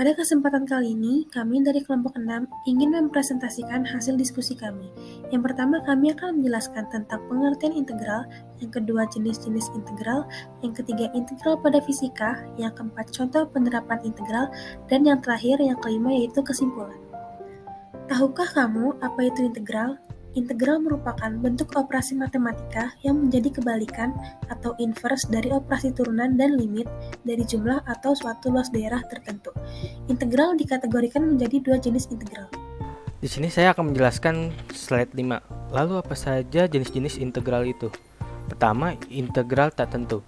Pada kesempatan kali ini, kami dari kelompok 6 ingin mempresentasikan hasil diskusi kami. Yang pertama, kami akan menjelaskan tentang pengertian integral, yang kedua jenis-jenis integral, yang ketiga integral pada fisika, yang keempat contoh penerapan integral, dan yang terakhir yang kelima yaitu kesimpulan. Tahukah kamu apa itu integral? Integral merupakan bentuk operasi matematika yang menjadi kebalikan atau inverse dari operasi turunan dan limit dari jumlah atau suatu luas daerah tertentu. Integral dikategorikan menjadi dua jenis integral. Di sini saya akan menjelaskan slide 5. Lalu apa saja jenis-jenis integral itu? Pertama, integral tak tentu.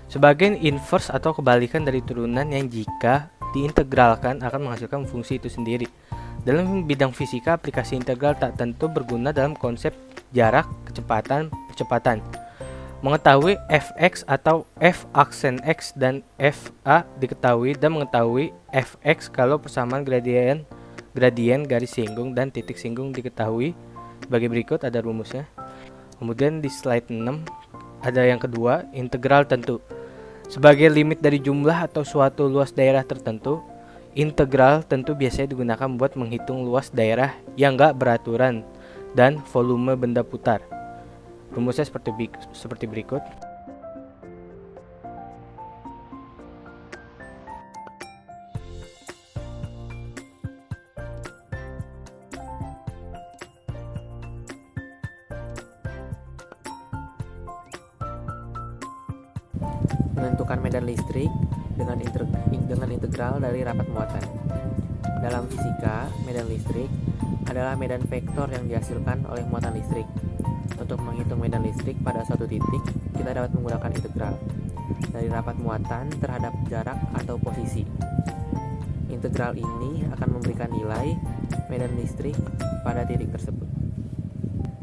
Sebagian inverse atau kebalikan dari turunan yang jika diintegralkan akan menghasilkan fungsi itu sendiri. Dalam bidang fisika, aplikasi integral tak tentu berguna dalam konsep jarak, kecepatan, percepatan. Mengetahui fx atau f aksen x dan fa diketahui dan mengetahui fx kalau persamaan gradien garis singgung dan titik singgung diketahui. Sebagai berikut ada rumusnya. Kemudian di slide 6 ada yang kedua, integral tentu. Sebagai limit dari jumlah atau suatu luas daerah tertentu, integral tentu biasanya digunakan buat menghitung luas daerah yang nggak beraturan dan volume benda putar. Rumusnya seperti berikut. Menentukan medan listrik dengan integral dari rapat muatan. Dalam fisika, medan listrik adalah medan vektor yang dihasilkan oleh muatan listrik. Untuk menghitung medan listrik pada suatu titik, kita dapat menggunakan integral dari rapat muatan terhadap jarak atau posisi. Integral ini akan memberikan nilai medan listrik pada titik tersebut.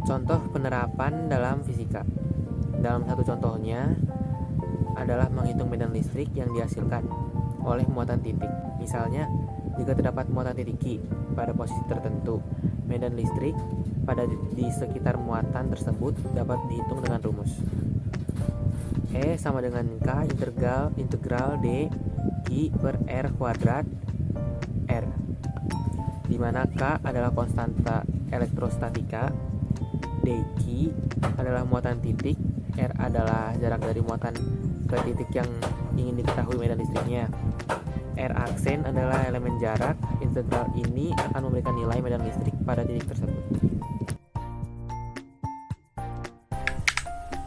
Contoh penerapan dalam fisika. Dalam satu contohnya adalah menghitung medan listrik yang dihasilkan oleh muatan titik. Misalnya, jika terdapat muatan titik Q pada posisi tertentu, medan listrik di sekitar muatan tersebut dapat dihitung dengan rumus E sama dengan K integral D Q per R kuadrat R, di mana K adalah konstanta elektrostatika, dq adalah muatan titik, R adalah jarak dari muatan ke titik yang ingin diketahui medan listriknya. R aksen adalah elemen jarak. Integral ini akan memberikan nilai medan listrik pada titik tersebut.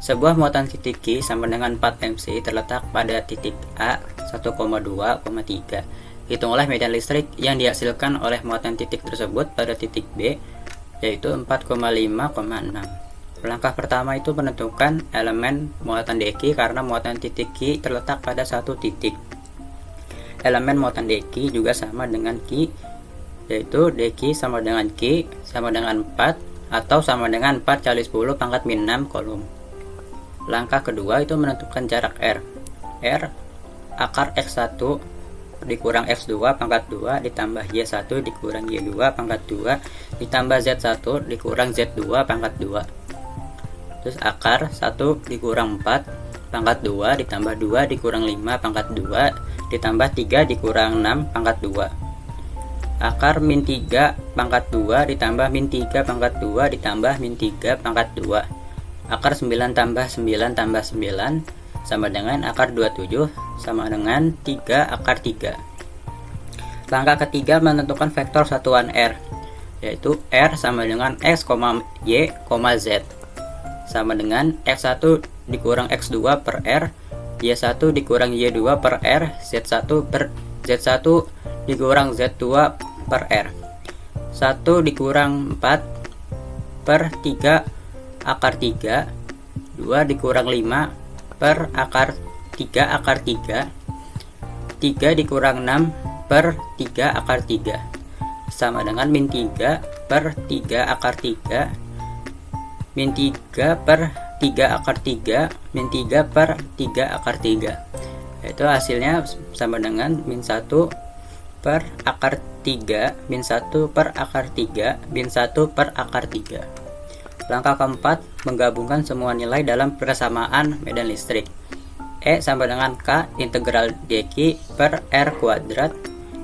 Sebuah muatan titik Q sama dengan 4 MC terletak pada titik A 1,2,3. Hitunglah medan listrik yang dihasilkan oleh muatan titik tersebut pada titik B, yaitu 4,5,6. Langkah pertama itu menentukan elemen muatan dq karena muatan titik Q terletak pada satu titik. Elemen muatan dq juga sama dengan Q, yaitu dq sama dengan Q sama dengan 4 atau sama dengan 4 kali 10 pangkat min 6 kolom. Langkah kedua itu menentukan jarak R. R akar X1 dikurang X2 pangkat 2 ditambah Y1 dikurang Y2 pangkat 2 ditambah Z1 dikurang Z2 pangkat 2. Terus akar 1 dikurang 4 pangkat 2 ditambah 2 dikurang 5 pangkat 2 ditambah 3 dikurang 6 pangkat 2. Akar min 3 pangkat 2 ditambah min 3 pangkat 2 ditambah min 3 pangkat 2. Akar 9 tambah 9 tambah 9 sama dengan akar 27 sama dengan 3 akar 3. Langkah ketiga menentukan vektor satuan R, yaitu R sama dengan X, Y, Z sama dengan X1 dikurang X2 per R, Y1 dikurang Y2 per R, Z1 dikurang Z2 per R. 1 dikurang 4 per 3 akar 3, 2 dikurang 5 per akar 3 akar 3, 3 dikurang 6 per 3 akar 3 sama dengan min 3 per 3 akar 3, min 3 per 3 akar 3, min 3 per 3 akar 3. Itu hasilnya sama dengan min 1 per akar 3, min 1 per akar 3, min 1 per akar 3. Langkah keempat, menggabungkan semua nilai dalam persamaan medan listrik. E sama dengan K integral dq per R kuadrat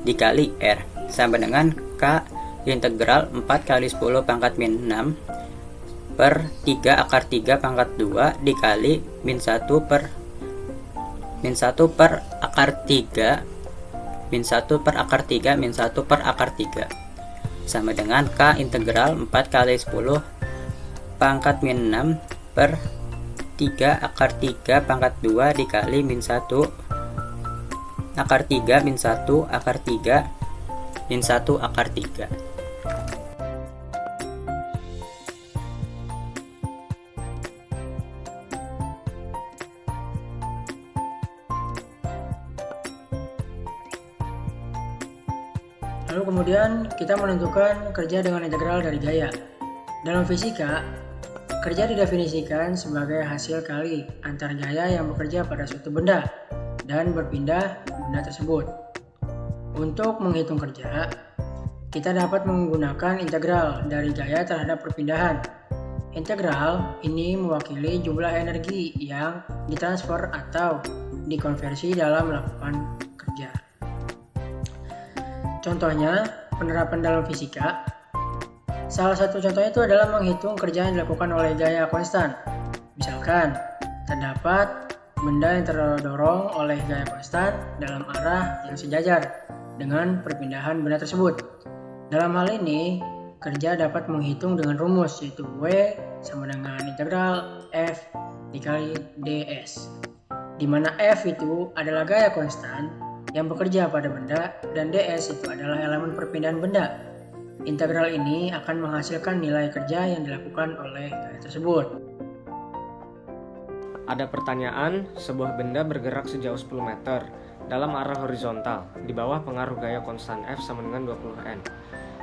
dikali R sama dengan K integral 4 kali 10 pangkat min 6 per 3 akar 3 pangkat 2 dikali min 1 per akar 3 min 1 per akar 3 min 1 per akar 3 sama dengan K integral 4 kali 10 pangkat min 6 per 3 akar 3 pangkat 2 dikali min 1 akar 3 min 1 akar 3 min 1 akar 3. Lalu kemudian kita menentukan kerja dengan integral dari gaya. Dalam fisika, kerja didefinisikan sebagai hasil kali antar gaya yang bekerja pada suatu benda dan berpindah benda tersebut. Untuk menghitung kerja, kita dapat menggunakan integral dari gaya terhadap perpindahan. Integral ini mewakili jumlah energi yang ditransfer atau dikonversi dalam melakukan kerja. Contohnya, penerapan dalam fisika. Salah satu contohnya itu adalah menghitung kerja yang dilakukan oleh gaya konstan. Misalkan, terdapat benda yang terdorong oleh gaya konstan dalam arah yang sejajar dengan perpindahan benda tersebut. Dalam hal ini, kerja dapat menghitung dengan rumus yaitu W sama dengan integral F dikali ds, di mana F itu adalah gaya konstan yang bekerja pada benda dan ds itu adalah elemen perpindahan benda. Integral ini akan menghasilkan nilai kerja yang dilakukan oleh gaya tersebut. Ada pertanyaan, sebuah benda bergerak sejauh 10 meter dalam arah horizontal di bawah pengaruh gaya konstan F sama dengan 20N.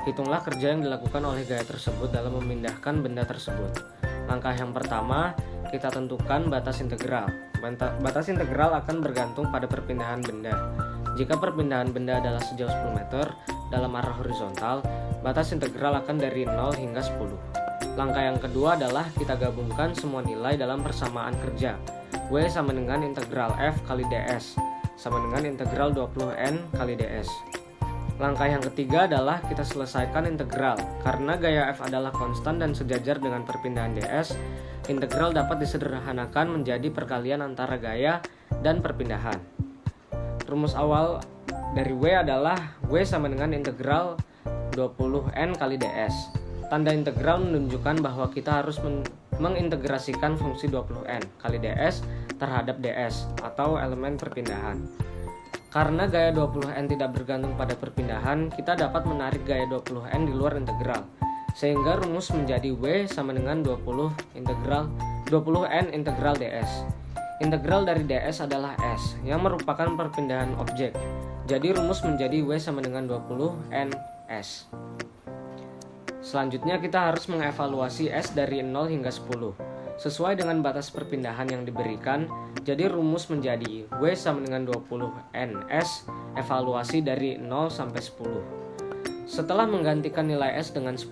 Hitunglah kerja yang dilakukan oleh gaya tersebut dalam memindahkan benda tersebut. Langkah yang pertama, kita tentukan batas integral. Batas integral akan bergantung pada perpindahan benda. Jika perpindahan benda adalah sejauh 10 meter dalam arah horizontal, batas integral akan dari 0 hingga 10. Langkah yang kedua adalah kita gabungkan semua nilai dalam persamaan kerja. W sama dengan integral F kali ds, sama dengan integral 20N kali ds. Langkah yang ketiga adalah kita selesaikan integral. Karena gaya F adalah konstan dan sejajar dengan perpindahan ds, integral dapat disederhanakan menjadi perkalian antara gaya dan perpindahan. Rumus awal dari W adalah W sama dengan integral 20N kali ds. Tanda integral menunjukkan bahwa kita harus mengintegrasikan fungsi 20N kali ds terhadap ds atau elemen perpindahan. Karena gaya 20N tidak bergantung pada perpindahan, kita dapat menarik gaya 20N di luar integral. Sehingga rumus menjadi W sama dengan 20N integral ds. Integral dari ds adalah S yang merupakan perpindahan objek. Jadi rumus menjadi W sama dengan 20N S. Selanjutnya kita harus mengevaluasi S dari 0 hingga 10 sesuai dengan batas perpindahan yang diberikan. Jadi rumus menjadi W sama dengan 20N S evaluasi dari 0 sampai 10. Setelah menggantikan nilai S dengan 10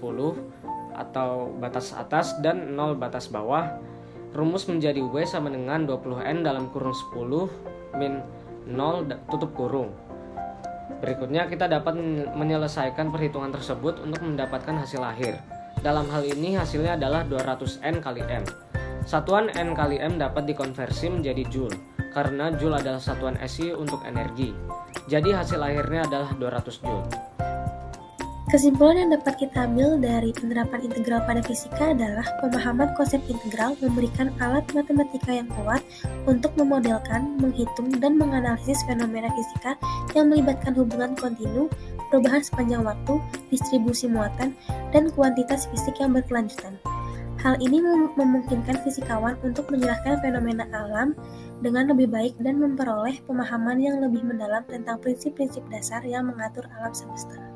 atau batas atas dan 0 batas bawah, rumus menjadi W sama dengan 20N dalam kurung 10 min 0 tutup kurung. Berikutnya kita dapat menyelesaikan perhitungan tersebut untuk mendapatkan hasil akhir. Dalam hal ini hasilnya adalah 200N kali M. Satuan N kali M dapat dikonversi menjadi Joule, karena Joule adalah satuan SI untuk energi. Jadi hasil akhirnya adalah 200 Joule. Kesimpulan yang dapat kita ambil dari penerapan integral pada fisika adalah pemahaman konsep integral memberikan alat matematika yang kuat untuk memodelkan, menghitung, dan menganalisis fenomena fisika yang melibatkan hubungan kontinu, perubahan sepanjang waktu, distribusi muatan, dan kuantitas fisik yang berkelanjutan. Hal ini memungkinkan fisikawan untuk menjelaskan fenomena alam dengan lebih baik dan memperoleh pemahaman yang lebih mendalam tentang prinsip-prinsip dasar yang mengatur alam semesta.